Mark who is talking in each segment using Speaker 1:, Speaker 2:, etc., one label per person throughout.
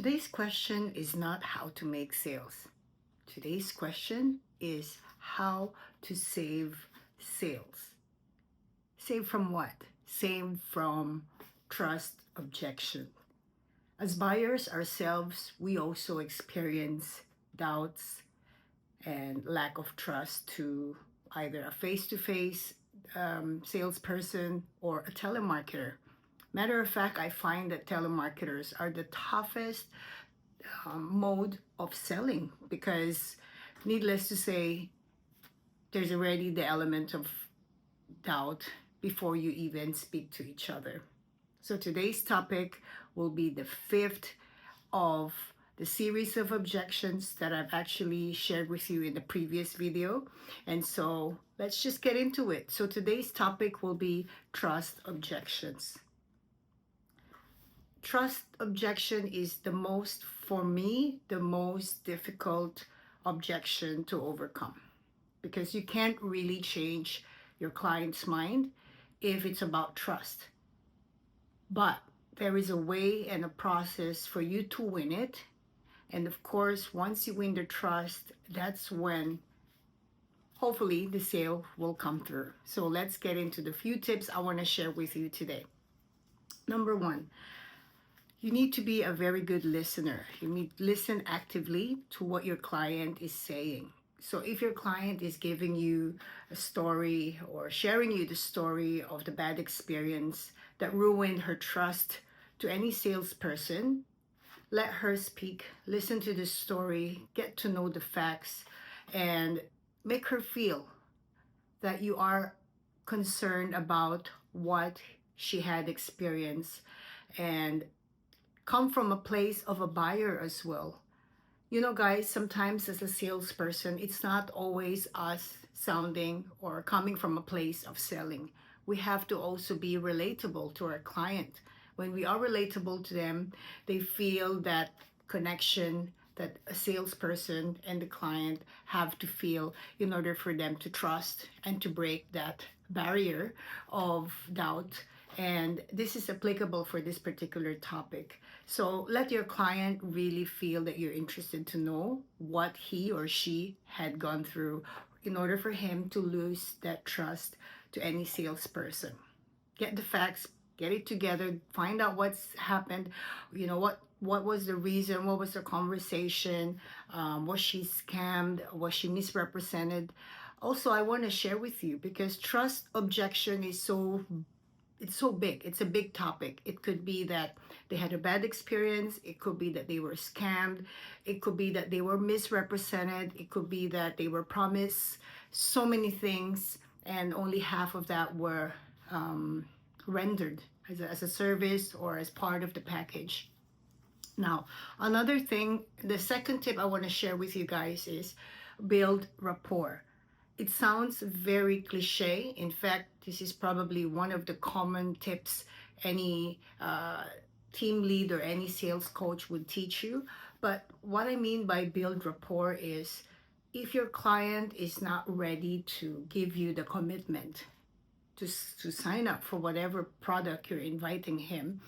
Speaker 1: Today's question is not how to make sales. Today's question is how to save sales. Save from what? Save from trust objection. As buyers ourselves, we also experience doubts and lack of trust to either a face-to-face salesperson or a telemarketer. Matter of fact, I find that telemarketers are the toughest mode of selling because, needless to say, there's already the element of doubt before you even speak to each other. So today's topic will be the fifth of the series of objections that I've actually shared with you in the previous video. And so let's just get into it. So today's topic will be trust objections. Trust objection is for me, the most difficult objection to overcome because you can't really change your client's mind if it's about trust. But there is a way and a process for you to win it. And of course, once you win the trust, that's when hopefully the sale will come through. So let's get into the few tips I want to share with you today. Number one, you need to be a very good listener. You need to listen actively to what your client is saying. So if your client is giving you a story or sharing you the story of the bad experience that ruined her trust to any salesperson, let her speak, listen to the story, get to know the facts, and make her feel that you are concerned about what she had experienced and come from a place of a buyer as well. You know, guys, sometimes as a salesperson, it's not always us sounding or coming from a place of selling. We have to also be relatable to our client. When we are relatable to them, they feel that connection that a salesperson and the client have to feel in order for them to trust and to break that barrier of doubt. And this is applicable for this particular topic. So let your client really feel that you're interested to know what he or she had gone through in order for him to lose that trust to any salesperson. Get the facts, get it together, find out what's happened, what was the reason, what was the conversation, was she scammed, was she misrepresented. Also, I want to share with you because trust objection is it's so big. It's a big topic. It could be that they had a bad experience. It could be that they were scammed. It could be that they were misrepresented. It could be that they were promised so many things and only half of that were rendered as a service or as part of the package. Now, another thing, the second tip I want to share with you guys is build rapport. It sounds very cliche. In fact, this is probably one of the common tips any team lead or any sales coach would teach you. But what I mean by build rapport is if your client is not ready to give you the commitment to sign up for whatever product you're inviting him,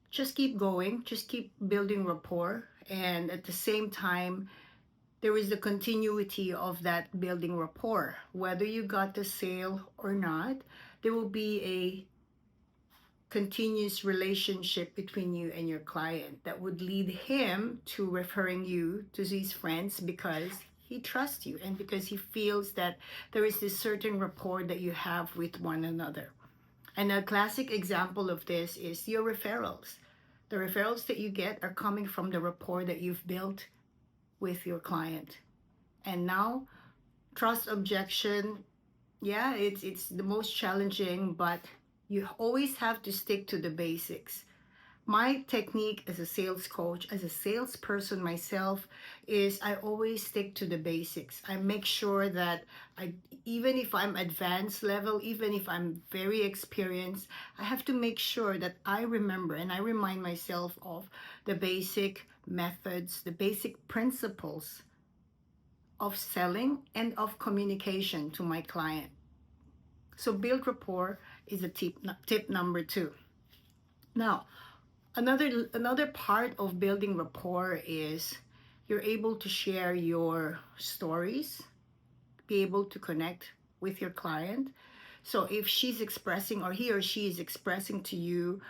Speaker 1: just keep going, just keep building rapport. And at the same time, there is the continuity of that building rapport. Whether you got the sale or not, there will be a continuous relationship between you and your client that would lead him to referring you to his friends because he trusts you and because he feels that there is this certain rapport that you have with one another. And a classic example of this is your referrals. The referrals that you get are coming from the rapport that you've built with your client. And now, trust objection, yeah, it's the most challenging, but you always have to stick to the basics. My technique as a sales coach, as a salesperson myself, is I always stick to the basics. I make sure that even if I'm advanced level, even if I'm very experienced, I have to make sure that I remember and I remind myself of the basic methods, the basic principles of selling and of communication to my client. So build rapport is a tip number 2. Now, Another part of building rapport is you're able to share your stories, be able to connect with your client. So if she's expressing, or he or she is expressing to you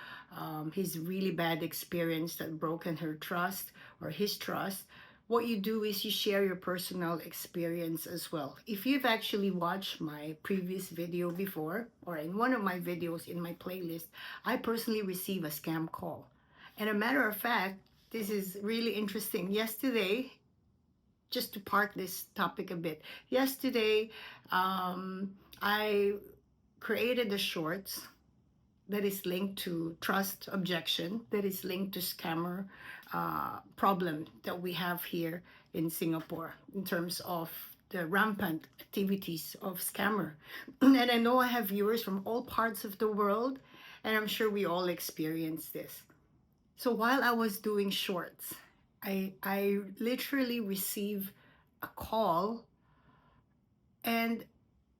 Speaker 1: his really bad experience that broken her trust or his trust, what you do is you share your personal experience as well. If you've actually watched my previous video before, or in one of my videos in my playlist, I personally receive a scam call. And a matter of fact, this is really interesting. Yesterday, just to park this topic a bit, yesterday, I created the shorts that is linked to trust objection, that is linked to scammer problem that we have here in Singapore in terms of the rampant activities of scammer. And I know I have viewers from all parts of the world, and I'm sure we all experience this. So while I was doing shorts, I literally received a call, and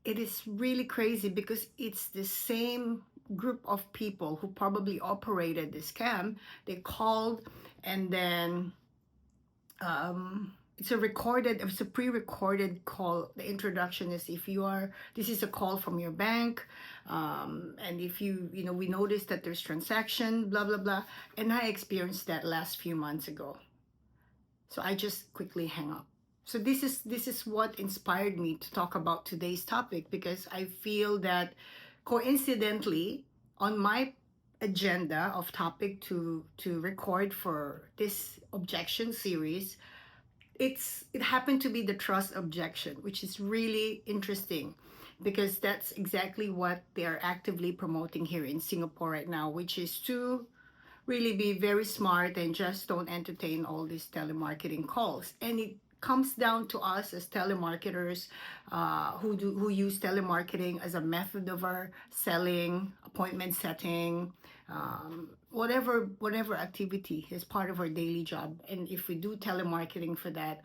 Speaker 1: it is really crazy because it's the same group of people who probably operated the scam. They called, and then it's a pre-recorded call. The introduction is, this is a call from your bank, and if we noticed that there's transaction, blah blah blah. And I experienced that last few months ago, so I just quickly hang up. So this is what inspired me to talk about today's topic, because I feel that coincidentally on my agenda of topic to record for this objection series, it happened to be the trust objection, which is really interesting because that's exactly what they are actively promoting here in Singapore right now, which is to really be very smart and just don't entertain all these telemarketing calls. And it comes down to us as telemarketers who use telemarketing as a method of our selling, appointment setting, whatever activity is part of our daily job. And if we do telemarketing for that,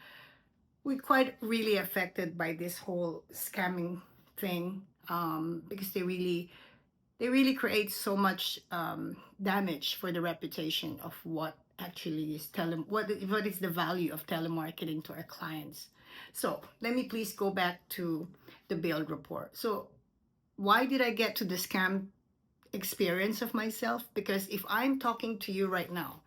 Speaker 1: we're quite really affected by this whole scamming thing, because they really create so much damage for the reputation of what actually is what is the value of telemarketing to our clients. So let me please go back to the Build Rapport. So why did I get to the scam experience of myself? Because if I'm talking to you right now,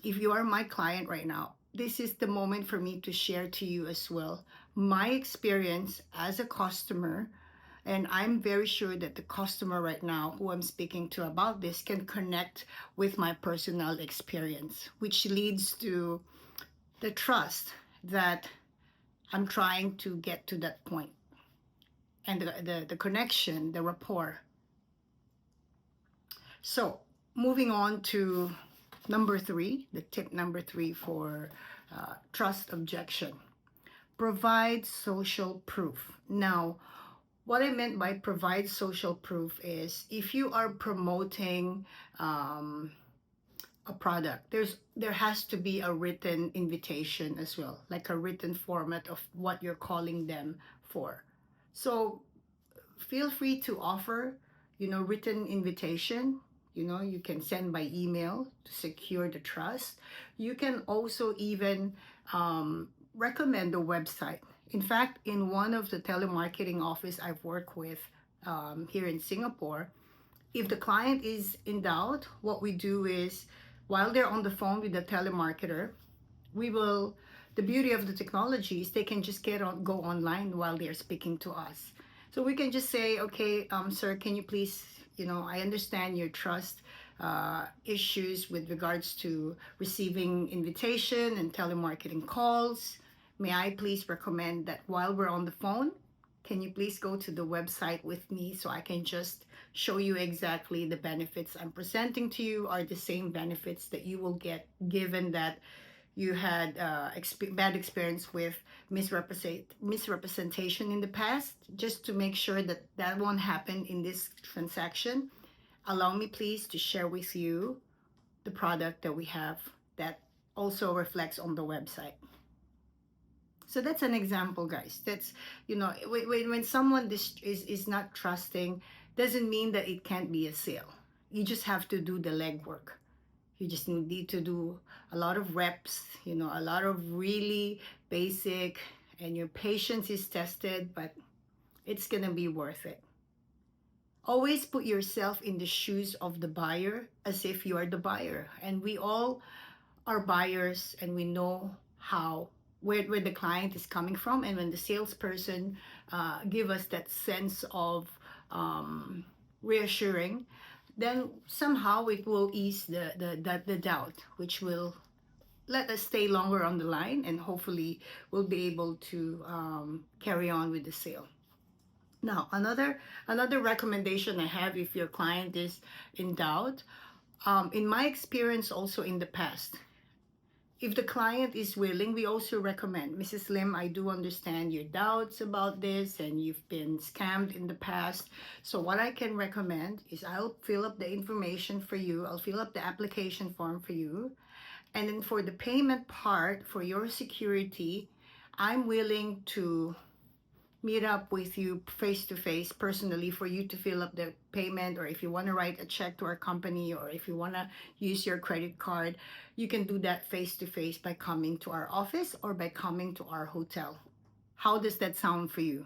Speaker 1: if you are my client right now, this is the moment for me to share to you as well my experience as a customer. And I'm very sure that the customer right now who I'm speaking to about this can connect with my personal experience, which leads to the trust that I'm trying to get to that point, and the connection, the rapport. So moving on to number 3, the tip number 3 for trust objection. Provide social proof. Now, what I meant by provide social proof is if you are promoting a product, there has to be a written invitation as well, like a written format of what you're calling them for. So feel free to offer, written invitation. You can send by email to secure the trust. You can also even recommend a website. In fact, in one of the telemarketing office I've worked with here in Singapore, if the client is in doubt, what we do is, while they're on the phone with the telemarketer, the beauty of the technology is they can just go online while they're speaking to us. So we can just say, okay, sir, can you please, I understand your trust issues with regards to receiving invitation and telemarketing calls. May I please recommend that while we're on the phone, can you please go to the website with me so I can just show you exactly the benefits I'm presenting to you are the same benefits that you will get given that you had bad experience with misrepresentation in the past, just to make sure that that won't happen in this transaction. Allow me please to share with you the product that we have that also reflects on the website. So that's an example, guys. That's, when someone is not trusting, doesn't mean that it can't be a sale. You just have to do the legwork. You just need to do a lot of reps, a lot of really basic, and your patience is tested, but it's gonna be worth it. Always put yourself in the shoes of the buyer as if you are the buyer. And we all are buyers, and we know where the client is coming from. And when the salesperson give us that sense of reassuring, then somehow it will ease the doubt, which will let us stay longer on the line, and hopefully we'll be able to carry on with the sale. Now, another recommendation I have, if your client is in doubt, in my experience also in the past, if the client is willing, we also recommend, Mrs. Lim, I do understand your doubts about this and you've been scammed in the past. So what I can recommend is I'll fill up the information for you. I'll fill up the application form for you. And then for the payment part, for your security, I'm willing to meet up with you face to face personally for you to fill up the payment, or if you want to write a check to our company, or if you want to use your credit card, you can do that face to face by coming to our office or by coming to our hotel. How does that sound for you?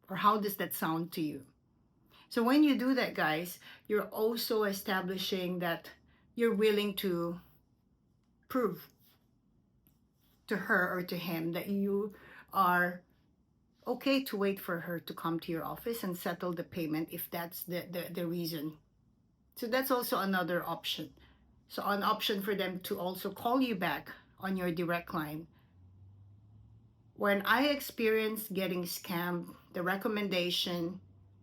Speaker 1: Or how does that sound to you? So when you do that, guys, you're also establishing that you're willing to prove to her or to him that you are okay to wait for her to come to your office and settle the payment if that's the reason. So that's also another option. So an option for them to also call you back on your direct line. When I experienced getting scammed, the recommendation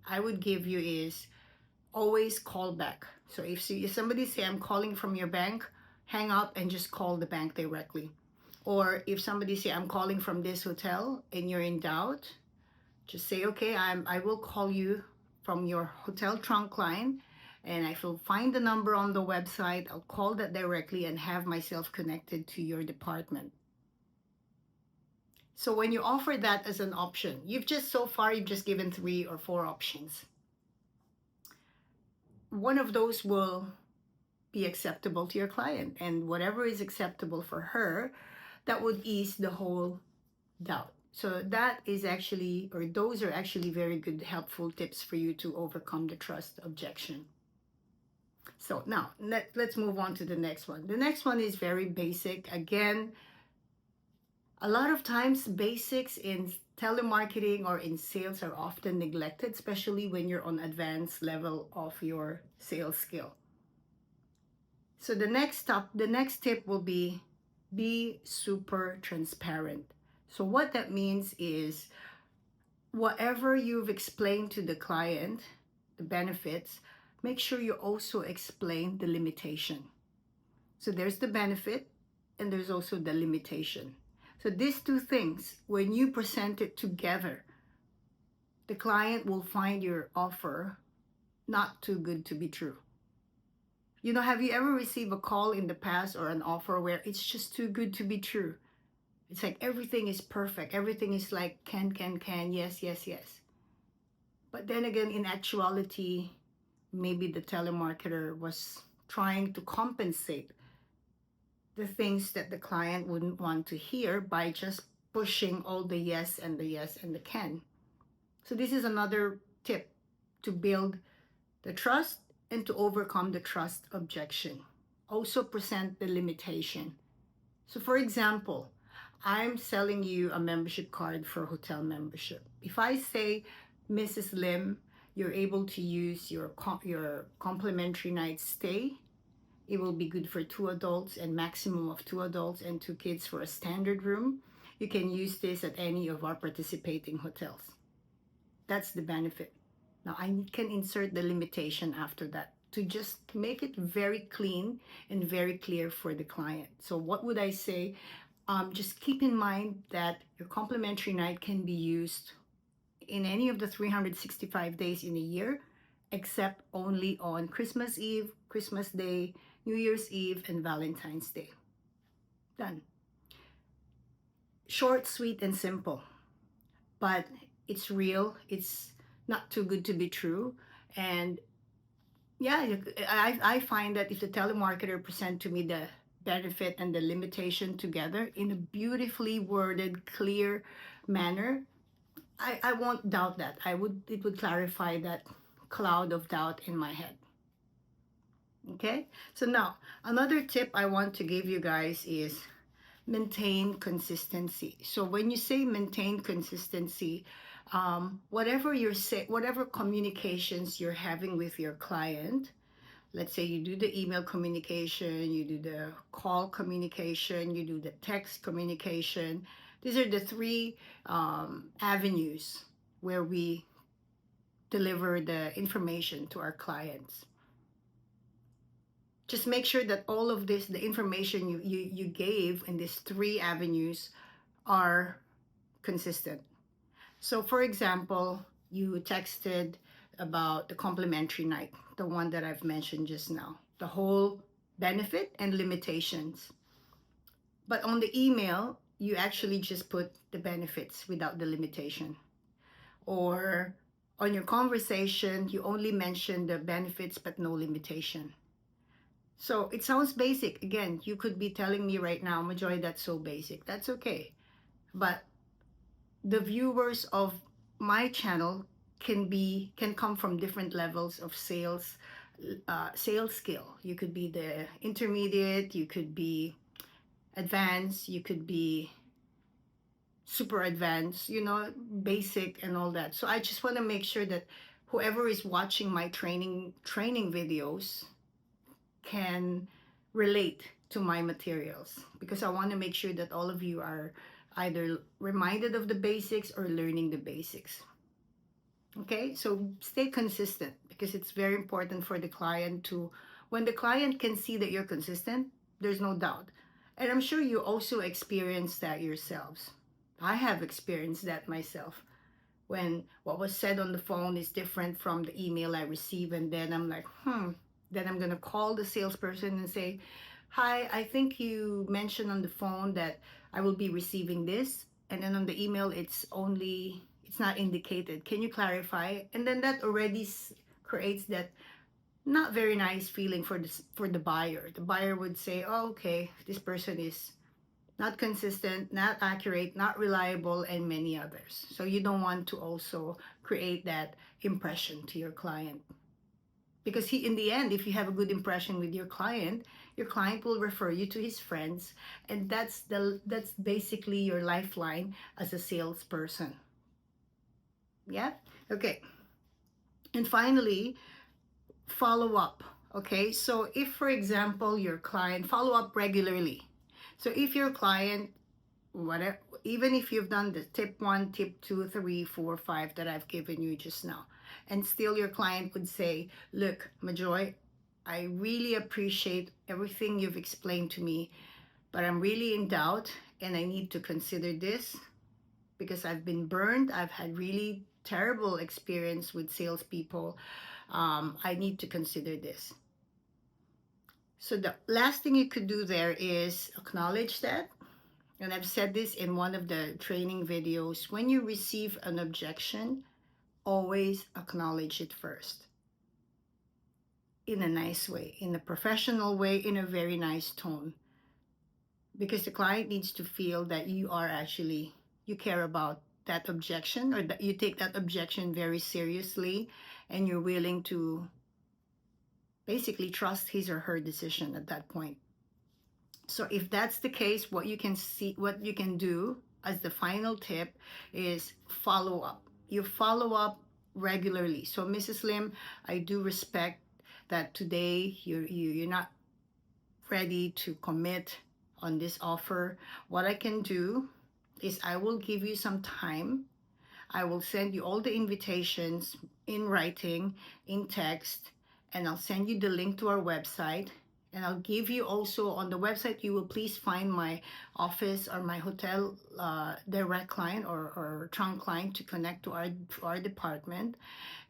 Speaker 1: I would give you is always call back. So if somebody say, I'm calling from your bank, hang up and just call the bank directly. Or if somebody say, I'm calling from this hotel and you're in doubt, just say, okay, I will call you from your hotel trunk line, and I will find the number on the website. I'll call that directly and have myself connected to your department. So when you offer that as an option, you've just given 3 or 4 options. One of those will be acceptable to your client, and whatever is acceptable for her, that would ease the whole doubt. So that is actually, or those are actually very good, helpful tips for you to overcome the trust objection. So now let's move on to the next one. The next one is very basic. Again, a lot of times basics in telemarketing or in sales are often neglected, especially when you're on advanced level of your sales skill. So the next tip will be super transparent. So what that means is, whatever you've explained to the client, the benefits, make sure you also explain the limitation. So there's the benefit and there's also the limitation. So these 2 things, when you present it together, the client will find your offer not too good to be true. Have you ever received a call in the past or an offer where it's just too good to be true? It's like everything is perfect. Everything is like can, yes. But then again, in actuality, maybe the telemarketer was trying to compensate the things that the client wouldn't want to hear by just pushing all the yes and the can. So this is another tip to build the trust and to overcome the trust objection. Also present the limitation. So for example, I'm selling you a membership card for hotel membership. If I say, Mrs. Lim, you're able to use your complimentary night stay, it will be good for 2 adults and maximum of 2 adults and 2 kids for a standard room. You can use this at any of our participating hotels. That's the benefit. Now I can insert the limitation after that to just make it very clean and very clear for the client. So what would I say? Just keep in mind that your complimentary night can be used in any of the 365 days in a year, except only on Christmas Eve, Christmas Day, New Year's Eve, and Valentine's Day. Done. Short, sweet, and simple. But it's real. It's not too good to be true. And Yeah, I find that if the telemarketer present to me the benefit and the limitation together in a beautifully worded, clear manner, I won't doubt that. It would clarify that cloud of doubt in my head. Okay? So now, another tip I want to give you guys is maintain consistency. So when you say maintain consistency, whatever whatever communications you're having with your client, let's say you do the email communication, you do the call communication, you do the text communication. These are the three avenues where we deliver the information to our clients. Just make sure that all of this, the information you gave in these three avenues, are consistent. So, for example, you texted about the complimentary night, the one that I've mentioned just now, the whole benefit and limitations. But on the email, you actually just put the benefits without the limitation. Or on your conversation, you only mention the benefits but no limitation. So it sounds basic. Again, you could be telling me right now, Majoy, that's so basic. That's okay. But the viewers of my channel can come from different levels of sales skill. You could be the intermediate, you could be advanced, you could be super advanced, basic and all that. So I just want to make sure that whoever is watching my training videos can relate to my materials, because I want to make sure that all of you are either reminded of the basics or learning the basics. Okay, so stay consistent, because it's very important for the client to, when the client can see that you're consistent, there's no doubt. And I'm sure you also experience that yourselves. I have experienced that myself, when what was said on the phone is different from the email I receive, and then I'm like, then I'm gonna call the salesperson and say, hi, I think you mentioned on the phone that I will be receiving this, and then on the email it's not indicated. Can you clarify? And then that already creates that not very nice feeling for the buyer. The buyer would say, oh, okay, this person is not consistent, not accurate, not reliable, and many others. So you don't want to also create that impression to your client. Because in the end, if you have a good impression with your client will refer you to his friends, and that's basically your lifeline as a salesperson. Yeah? Okay. And finally, follow up. Okay? So if, for example, your client, follow up regularly. So if your client, whatever, even if you've done the tip 1, tip 2, 3, 4, 5 that I've given you just now, and still your client would say, look, Majoy, I really appreciate everything you've explained to me, but I'm really in doubt and I need to consider this because I've been burned. I've had really terrible experience with salespeople. I need to consider this. So the last thing you could do there is acknowledge that. And I've said this in one of the training videos. When you receive an objection, always acknowledge it first. In a nice way, in a professional way, in a very nice tone. Because the client needs to feel that you care about that objection, or that you take that objection very seriously, and you're willing to basically trust his or her decision at that point. So if that's the case, what you can do as the final tip is follow up. You follow up regularly. So Mrs. Lim, I do respect that today you're not ready to commit on this offer. What I can do is I will give you some time. I will send you all the invitations in writing, in text, and I'll send you the link to our website. And I'll give you also on the website, you will please find my office or my hotel direct line or trunk line to connect to our department.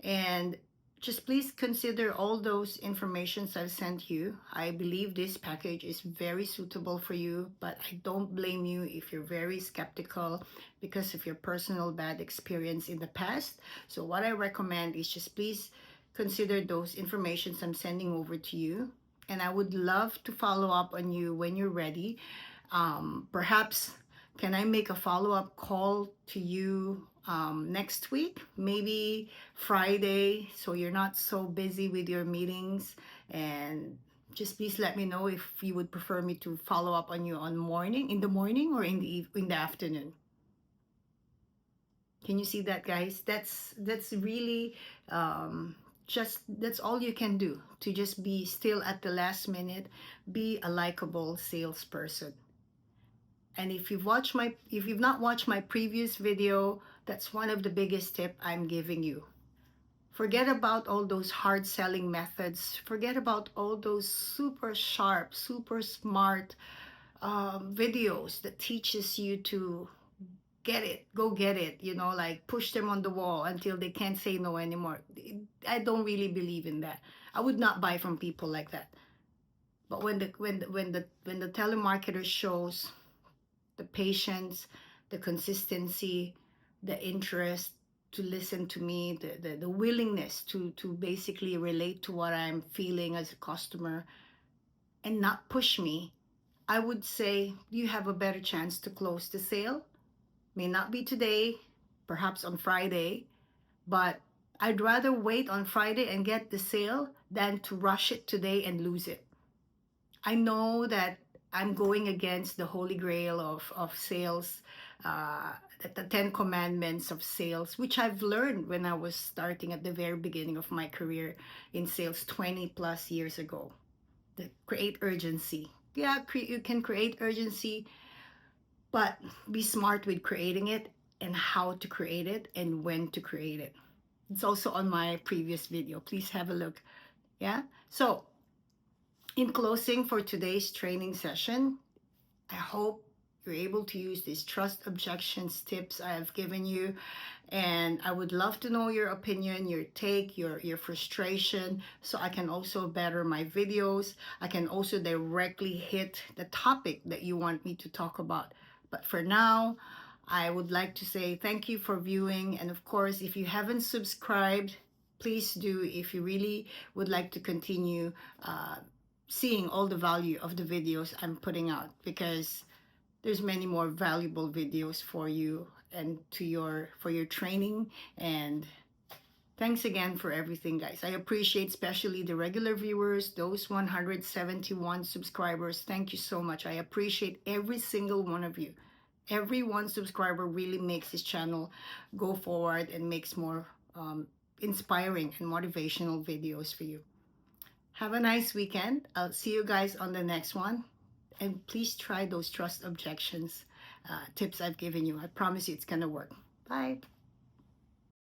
Speaker 1: And just please consider all those informations I've sent you. I believe this package is very suitable for you, but I don't blame you if you're very skeptical because of your personal bad experience in the past. So what I recommend is just please consider those informations I'm sending over to you. And I would love to follow up on you when you're ready. Perhaps can I make a follow-up call to you next week, maybe Friday, so you're not so busy with your meetings? And just please let me know if you would prefer me to follow up on you in the morning, or in the afternoon. Can you see that, guys? That's really just that's all you can do, to just be still at the last minute, be a likable salesperson. And if you've not watched my previous video, that's one of the biggest tip I'm giving you. Forget about all those hard selling methods. Forget about all those super sharp, super smart videos that teaches you to go get it, like push them on the wall until they can't say no anymore. I don't really believe in that. I would not buy from people like that. But when the telemarketer shows the patience, the consistency, the interest to listen to me, the willingness to basically relate to what I'm feeling as a customer and not push me, I would say you have a better chance to close the sale. May not be today, perhaps on Friday, but I'd rather wait on Friday and get the sale than to rush it today and lose it. I know that I'm going against the holy grail of sales, the 10 commandments of sales, which I've learned when I was starting at the very beginning of my career in sales 20 plus years ago. The create urgency. Yeah, you can create urgency, but be smart with creating it and how to create it and when to create it. It's also on my previous video. Please have a look. Yeah. So in closing for today's training session, I hope you're able to use these trust objections tips I have given you. And I would love to know your opinion, your take, your frustration, so I can also better my videos. I can also directly hit the topic that you want me to talk about. But for now, I would like to say thank you for viewing. And of course, if you haven't subscribed, please do, if you really would like to continue seeing all the value of the videos I'm putting out, because there's many more valuable videos for you and for your training. And thanks again for everything, guys. I appreciate especially the regular viewers, those 171 subscribers. Thank you so much. I appreciate every single one of you. Every one subscriber really makes this channel go forward and makes more inspiring and motivational videos for you. Have a nice weekend. I'll see you guys on the next one. And please try those trust objections tips I've given you. I promise you it's going to work. Bye.